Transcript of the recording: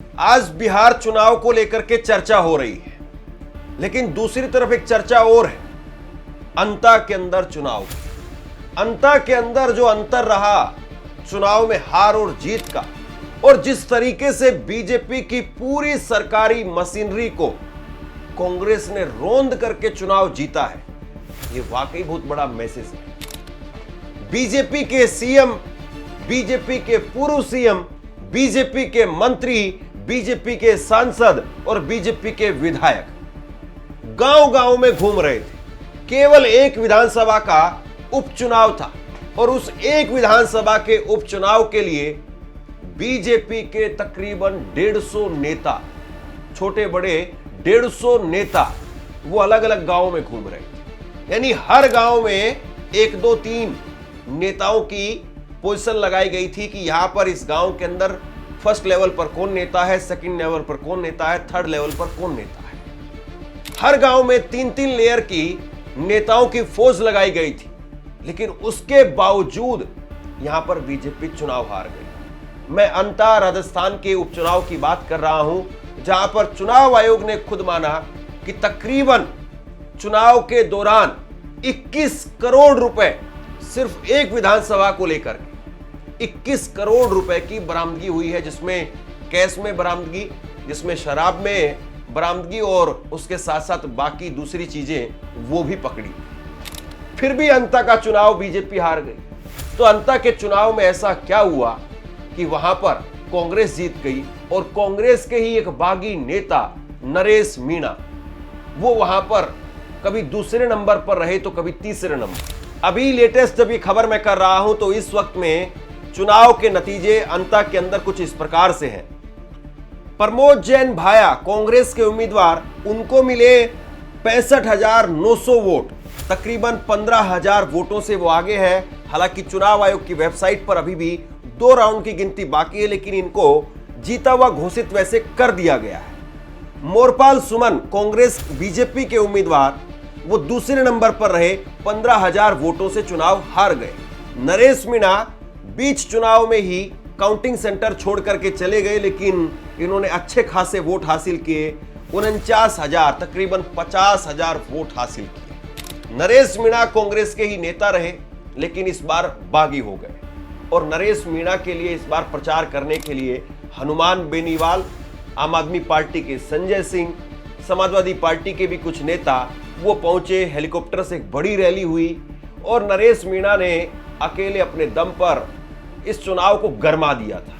आज बिहार चुनाव को लेकर के चर्चा हो रही है, लेकिन दूसरी तरफ एक चर्चा और है अंता के अंदर चुनाव। अंता के अंदर जो अंतर रहा चुनाव में हार और जीत का, और जिस तरीके से बीजेपी की पूरी सरकारी मशीनरी को कांग्रेस ने रोंद करके चुनाव जीता है, यह वाकई बहुत बड़ा मैसेज है। बीजेपी के सीएम, बीजेपी के पूर्व सीएम, बीजेपी के मंत्री, बीजेपी के सांसद और बीजेपी के विधायक गांव-गांव में घूम रहे थे। केवल एक विधानसभा का उपचुनाव था और उस एक विधानसभा के उपचुनाव के लिए बीजेपी के तकरीबन 150 नेता, छोटे बड़े 150 नेता, वो अलग अलग गांवों में घूम रहे थे। यानी हर गांव में 1, 2, 3 नेताओं की पोजीशन लगाई गई थी कि यहां पर इस गांव के अंदर फर्स्ट लेवल पर कौन नेता है, सेकंड लेवल पर कौन नेता है, थर्ड लेवल पर कौन नेता है। हर गांव में 3-3 लेयर की नेताओं की फौज लगाई गई थी, लेकिन उसके बावजूद यहां पर बीजेपी चुनाव हार गई। मैं अंता राजस्थान के उपचुनाव की बात कर रहा हूं, जहां पर चुनाव आयोग ने खुद माना कि तकरीबन चुनाव के दौरान 21 करोड़ रुपए सिर्फ एक विधानसभा को लेकर 21 करोड़ रुपए की बरामदगी हुई है, जिसमें कैश में बरामदगी, जिसमें शराब में बरामदगी और उसके साथ साथ बाकी दूसरी चीजें वो भी पकड़ी। फिर भी अंता का चुनाव बीजेपी हार गई। तो अंता के चुनाव में ऐसा क्या हुआ कि वहां पर कांग्रेस जीत गई और कांग्रेस के ही एक बागी नेता नरेश मीणा, वो वहां पर कभी दूसरे नंबर पर रहे तो कभी तीसरे नंबर। अभी लेटेस्ट जब ये खबर मैं कर रहा हूं तो इस वक्त में चुनाव के नतीजे अंता के अंदर कुछ इस प्रकार से हैं। प्रमोद जैन भाया कांग्रेस के उम्मीदवार, उनको मिले 65,900 वोट, तकरीबन 15,000 वोटों से वो आगे है। हालांकि चुनाव आयोग की वेबसाइट पर अभी भी 2 राउंड की गिनती बाकी है, लेकिन इनको जीता हुआ घोषित वैसे कर दिया गया है। मोरपाल सुमन कांग्रेस बीजेपी के उम्मीदवार, वो दूसरे नंबर पर रहे, 15,000 वोटों से चुनाव हार गए। नरेश मीणा बीच चुनाव में ही काउंटिंग सेंटर छोड़ करके चले गए, लेकिन इन्होंने अच्छे खासे वोट हासिल किए, 49,000, तकरीबन 50,000 वोट हासिल किए। नरेश मीणा कांग्रेस के ही नेता रहे, लेकिन इस बार बागी हो गए और नरेश मीणा के लिए इस बार प्रचार करने के लिए हनुमान बेनीवाल, आम आदमी पार्टी के संजय सिंह, समाजवादी पार्टी के भी कुछ नेता वो पहुंचे। हेलीकॉप्टर से एक बड़ी रैली हुई और नरेश मीणा ने अकेले अपने दम पर इस चुनाव को गरमा दिया था।